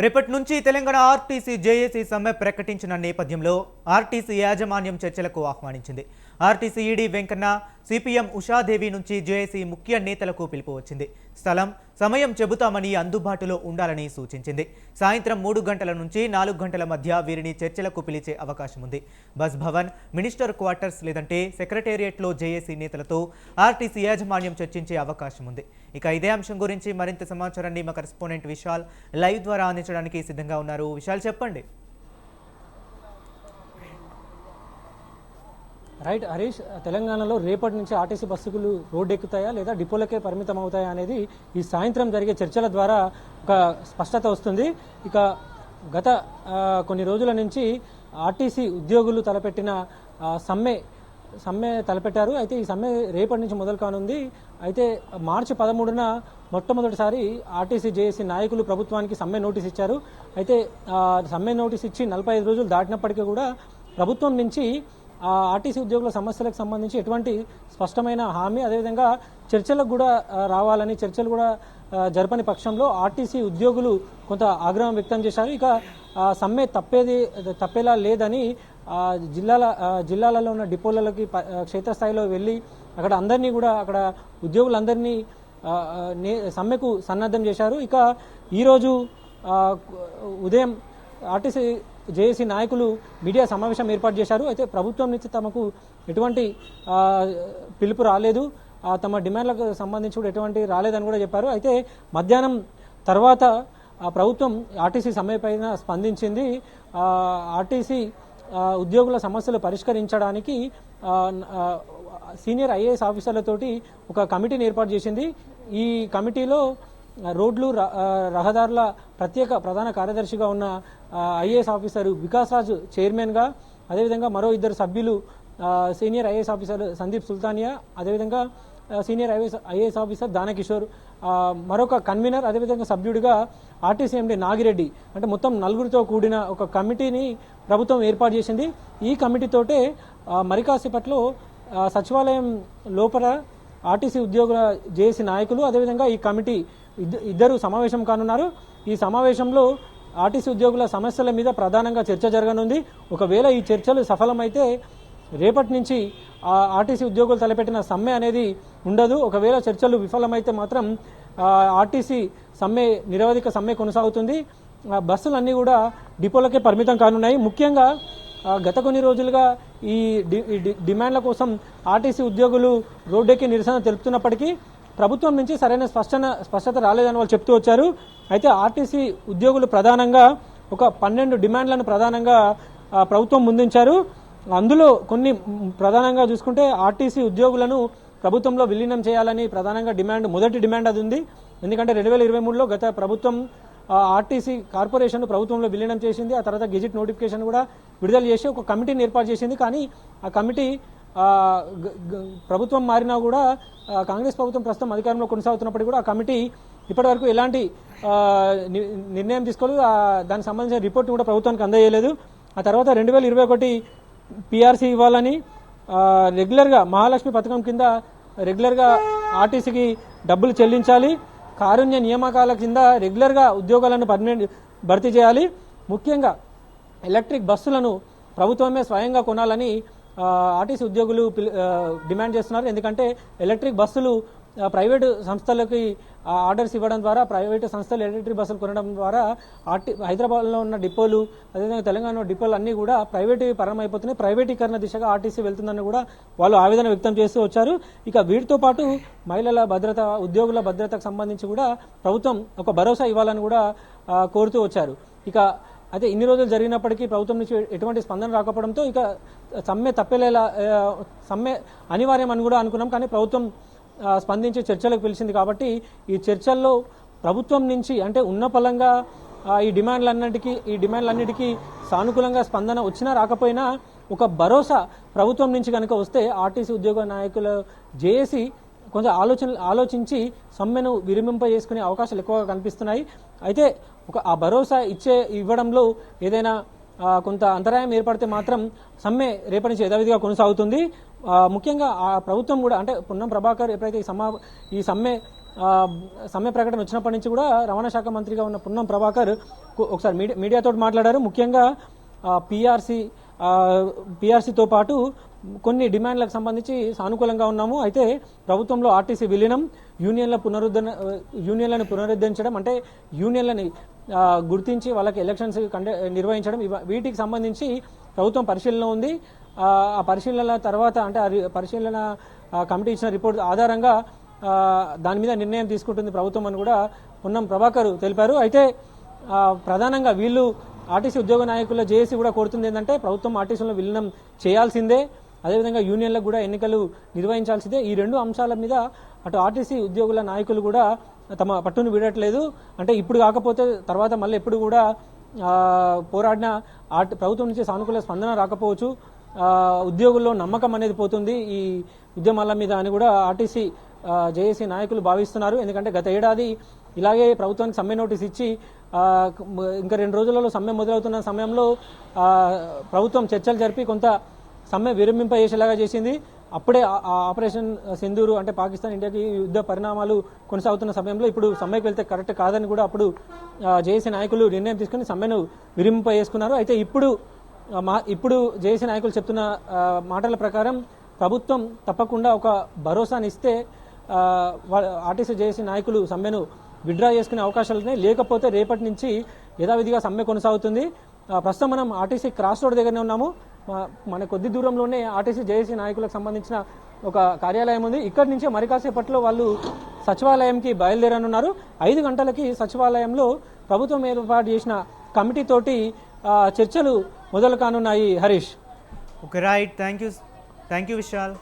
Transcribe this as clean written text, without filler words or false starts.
రేపటి నుంచి Telangana RTC JAC సమ్మె ప్రకటించిన నేపథ్యంలో ఆర్టీసీ యాజమాన్యం చర్చలకు ఆహ్వానించింది. RTC ED Venkanna, CPM Ushadevi నుంచి జేఏసీ ముఖ్య నేతలకు పిలుపు వచ్చింది. స్థలం, సమయం చెబుతామని అందుబాటులో ఉండాలని సూచించింది. సాయంత్రం 3 గంటల నుంచి 4 గంటల మధ్య వీరిని చర్చలకు పిలిచే అవకాశం ఉంది. బస్ భవన్, మినిస్టర్ క్వార్టర్స్ లేదంటే సెక్రటేరియట్లో జేఏసీ నేతలతో ఆర్టీసీ యాజమాన్యం చర్చించే అవకాశం ఉంది. ఇక ఇదే అంశం గురించి మరింత సమాచారాన్ని మా కరెస్పాండెంట్ విశాల్ లైవ్ ద్వారా అందించడానికి సిద్ధంగా ఉన్నారు. విశాల్, చెప్పండి. రైట్ హరీష్, తెలంగాణలో రేపటి నుంచి ఆర్టీసీ బస్సులు రోడ్డు ఎక్కుతాయా లేదా డిపోలకే పరిమితం అవుతాయా అనేది ఈ సాయంత్రం జరిగే చర్చల ద్వారా ఒక స్పష్టత వస్తుంది. ఇక గత కొన్ని రోజుల నుంచి ఆర్టీసీ ఉద్యోగులు తలపెట్టిన సమ్మె తలపెట్టారు. అయితే ఈ సమ్మె రేపటి నుంచి మొదలు కానుంది. అయితే మార్చి 13న మొట్టమొదటిసారి ఆర్టీసీ జేఏసీ నాయకులు ప్రభుత్వానికి సమ్మె నోటీస్ ఇచ్చారు. అయితే సమ్మె నోటీస్ ఇచ్చి 45 రోజులు దాటినప్పటికీ కూడా ప్రభుత్వం నుంచి ఆర్టీసీ ఉద్యోగుల సమస్యలకు సంబంధించి ఎటువంటి స్పష్టమైన హామీ, అదేవిధంగా చర్చలకు కూడా రావాలని, చర్చలు కూడా జరపని పక్షంలో ఆర్టీసీ ఉద్యోగులు కొంత ఆగ్రహం వ్యక్తం చేశారు. ఇక సమ్మె తప్పేలా లేదని జిల్లాలలో ఉన్న డిపోలకి క్షేత్రస్థాయిలో వెళ్ళి అక్కడ ఉద్యోగులందరినీ సమ్మెకు సన్నద్ధం చేశారు. ఇక ఈరోజు ఉదయం ఆర్టీసీ జేఏసీ నాయకులు మీడియా సమావేశం ఏర్పాటు చేశారు. అయితే ప్రభుత్వం నుంచి తమకు ఎటువంటి పిలుపు రాలేదు, తమ డిమాండ్లకు సంబంధించి కూడా ఎటువంటి రాలేదని కూడా చెప్పారు. అయితే మధ్యాహ్నం తర్వాత ప్రభుత్వం ఆర్టీసీ సమ్మె పైన స్పందించింది. ఆర్టీసీ ఉద్యోగుల సమస్యలు పరిష్కరించడానికి సీనియర్ ఐఏఎస్ ఆఫీసర్లతోటి ఒక కమిటీని ఏర్పాటు చేసింది. ఈ కమిటీలో రోడ్లు రహదారుల ప్రత్యేక ప్రధాన కార్యదర్శిగా ఉన్న ఐఏఎస్ ఆఫీసర్ వికాస్ రాజ్ చైర్మన్గా, అదేవిధంగా మరో 2 సభ్యులు senior IAS officer Sandeep Sultania, అదేవిధంగా సీనియర్ ఐఏఎస్ ఆఫీసర్ దానకిషోర్, మరొక కన్వీనర్, అదేవిధంగా సభ్యుడిగా ఆర్టీసీ ఎండీ నాగిరెడ్డి, అంటే మొత్తం 4తో కూడిన ఒక కమిటీని ప్రభుత్వం ఏర్పాటు చేసింది. ఈ కమిటీతోటే మరికాసేపట్లో సచివాలయం లోపల ఆర్టీసీ ఉద్యోగుల జేఏసీ నాయకులు, అదేవిధంగా ఈ కమిటీ ఇద్దరు సమావేశం కానున్నారు. ఈ సమావేశంలో ఆర్టీసీ ఉద్యోగుల సమస్యల మీద ప్రధానంగా చర్చ జరగనుంది. ఒకవేళ ఈ చర్చలు సఫలమైతే రేపటి నుంచి ఆర్టీసీ ఉద్యోగులు తలపెట్టిన సమ్మె అనేది ఉండదు. ఒకవేళ చర్చలు విఫలమైతే మాత్రం ఆర్టీసీ నిరవధిక సమ్మె కొనసాగుతుంది. బస్సులన్నీ కూడా డిపోలకే పరిమితం కానున్నాయి. ముఖ్యంగా గత కొన్ని రోజులుగా ఈ డిమాండ్ల కోసం ఆర్టీసీ ఉద్యోగులు రోడ్డెక్కి నిరసన తెలుపుతున్నప్పటికీ ప్రభుత్వం నుంచి సరైన స్పష్టత రాలేదని వాళ్ళు చెప్తూ వచ్చారు. అయితే ఆర్టీసీ ఉద్యోగులు ప్రధానంగా ఒక 12 డిమాండ్లను ప్రధానంగా ప్రభుత్వం ముందుంచారు. అందులో కొన్ని ప్రధానంగా చూసుకుంటే ఆర్టీసీ ఉద్యోగులను ప్రభుత్వంలో విలీనం చేయాలని ప్రధానంగా మొదటి డిమాండ్ అది ఉంది. ఎందుకంటే 2023లో గత ప్రభుత్వం ఆర్టీసీ కార్పొరేషన్ ప్రభుత్వంలో విలీనం చేసింది. ఆ తర్వాత గెజిట్ నోటిఫికేషన్ కూడా విడుదల చేసి ఒక కమిటీని ఏర్పాటు చేసింది. కానీ ఆ కమిటీ ప్రభుత్వం మారినా కూడా కాంగ్రెస్ ప్రభుత్వం ప్రస్తుతం అధికారంలో కొనసాగుతున్నప్పటికీ కూడా ఆ కమిటీ ఇప్పటివరకు ఎలాంటి నిర్ణయం తీసుకోలేదు. దానికి సంబంధించిన రిపోర్ట్ కూడా ప్రభుత్వానికి అందజేయలేదు. ఆ తర్వాత 2021 పిఆర్సీ ఇవ్వాలని, రెగ్యులర్గా మహాలక్ష్మి పథకం కింద రెగ్యులర్గా ఆర్టీసీకి డబ్బులు చెల్లించాలి, కారుణ్య నియామకాల కింద రెగ్యులర్గా ఉద్యోగాలను పర్మనెంట్ భర్తీ చేయాలి, ముఖ్యంగా ఎలక్ట్రిక్ బస్సులను ప్రభుత్వమే స్వయంగా కొనాలని ఆర్టీసీ ఉద్యోగులు డిమాండ్ చేస్తున్నారు. ఎందుకంటే ఎలక్ట్రిక్ బస్సులు ప్రైవేటు సంస్థలకి ఆర్డర్స్ ఇవ్వడం ద్వారా, ప్రైవేటు సంస్థలు ఎలక్ట్రిక్ బస్సులు కొనడం ద్వారా హైదరాబాద్లో ఉన్న డిపోలు, అదేవిధంగా తెలంగాణలో డిపోలు అన్నీ కూడా పరం అయిపోతున్నాయి. ప్రైవేటీకరణ దిశగా ఆర్టీసీ వెళ్తుందని కూడా వాళ్ళు ఆవేదన వ్యక్తం చేస్తూ వచ్చారు. ఇక వీటితో పాటు మహిళల భద్రత, ఉద్యోగుల భద్రతకు సంబంధించి కూడా ప్రభుత్వం ఒక భరోసా ఇవ్వాలని కూడా కోరుతూ వచ్చారు. ఇక అయితే ఇన్ని రోజులు జరిగినప్పటికీ ప్రభుత్వం నుంచి ఎటువంటి స్పందన రాకపోవడంతో ఇక సమ్మె అనివార్యం అని కూడా అనుకున్నాం. కానీ ప్రభుత్వం స్పందించి చర్చలకు పిలిచింది. కాబట్టి ఈ చర్చల్లో ప్రభుత్వం నుంచి అంటే ఉన్న పలంగా ఈ డిమాండ్లన్నిటికీ సానుకూలంగా స్పందన వచ్చినా రాకపోయినా ఒక భరోసా ప్రభుత్వం నుంచి కనుక వస్తే ఆర్టీసీ ఉద్యోగ నాయకుల జేఏసీ కొంచెం ఆలోచించి సమ్మెను విరమింపజేసుకునే అవకాశాలు ఎక్కువగా కనిపిస్తున్నాయి. అయితే ఆ భరోసా ఇవ్వడంలో ఏదైనా కొంత అంతరాయం ఏర్పడితే మాత్రం సమ్మె రేపటి నుంచి యథావిధిగా కొనసాగుతుంది. ముఖ్యంగా ఆ ప్రభుత్వం కూడా అంటే పొన్నం ప్రభాకర్ ఎప్పుడైతే ఈ సమ్మె ప్రకటన వచ్చినప్పటి నుంచి కూడా రవాణా శాఖ మంత్రిగా ఉన్న పొన్నం ప్రభాకర్ ఒకసారి మీడియాతో మాట్లాడారు. ముఖ్యంగా పీఆర్సీతో పాటు కొన్ని డిమాండ్లకు సంబంధించి సానుకూలంగా ఉన్నాము. అయితే ప్రభుత్వంలో ఆర్టీసీ విలీనం, యూనియన్లను పునరుద్ధరించడం అంటే యూనియన్లని గుర్తించి వాళ్ళకి ఎలక్షన్స్ నిర్వహించడం వీటికి సంబంధించి ప్రభుత్వం పరిశీలన ఉంది. ఆ పరిశీలన తర్వాత అంటే పరిశీలన కమిటీ ఇచ్చిన రిపోర్ట్ ఆధారంగా దాని మీద నిర్ణయం తీసుకుంటుంది ప్రభుత్వం అని కూడా పొన్నం ప్రభాకర్ తెలిపారు. అయితే ప్రధానంగా వీళ్ళు ఆర్టీసీ ఉద్యోగ నాయకుల జేఏసీ కూడా కోరుతుంది ఏంటంటే ప్రభుత్వం ఆర్టీసీలో విలీనం చేయాల్సిందే, అదేవిధంగా యూనియన్లకు కూడా ఎన్నికలు నిర్వహించాల్సిందే. ఈ రెండు అంశాల మీద అటు ఆర్టీసీ ఉద్యోగుల నాయకులు కూడా తమ పట్టును వీడట్లేదు. అంటే ఇప్పుడు కాకపోతే తర్వాత మళ్ళీ ఎప్పుడు కూడా పోరాడిన ప్రభుత్వం నుంచి సానుకూల స్పందన రాకపోవచ్చు, ఉద్యోగుల్లో నమ్మకం అనేది పోతుంది ఈ ఉద్యమాల మీద అని కూడా ఆర్టీసీ జేఏసీ నాయకులు భావిస్తున్నారు. ఎందుకంటే గత ఏడాది ఇలాగే ప్రభుత్వానికి సమ్మె నోటీస్ ఇచ్చి ఇంకా 2 రోజులలో సమ్మె మొదలవుతున్న సమయంలో ప్రభుత్వం చర్చలు జరిపి కొంత సమ్మె విరమింపజేసేలాగా చేసింది. అప్పుడే ఆపరేషన్ సింధూరు అంటే పాకిస్తాన్ ఇండియాకి యుద్ధ పరిణామాలు కొనసాగుతున్న సమయంలో ఇప్పుడు సమ్మెకి వెళ్తే కరెక్ట్ కాదని కూడా అప్పుడు జేఏసీ నాయకులు నిర్ణయం తీసుకుని సమ్మెను విరమింపజేసుకున్నారు. అయితే ఇప్పుడు జేఏసీ నాయకులు చెప్తున్న మాటల ప్రకారం ప్రభుత్వం తప్పకుండా ఒక భరోసానిస్తే ఆర్టీసీ జేఏసీ నాయకులు సమ్మెను విత్డ్రా చేసుకునే అవకాశాలు ఉన్నాయి. లేకపోతే రేపటి నుంచి యథావిధిగా సమ్మె కొనసాగుతుంది. ప్రస్తుతం మనం ఆర్టీసీ క్రాస్ రోడ్ దగ్గరనే ఉన్నాము. మన కొద్ది దూరంలోనే ఆర్టీసీ జేఏసీ నాయకులకు సంబంధించిన ఒక కార్యాలయం ఉంది. ఇక్కడి నుంచే మరి కాసేపట్లో వాళ్ళు సచివాలయంకి బయలుదేరనున్నారు. 5 గంటలకి సచివాలయంలో ప్రభుత్వం ఏర్పాటు చేసిన కమిటీతోటి చర్చలు మొదలు కానున్నాయి. Harish. Okay, right. Thank you Vishal.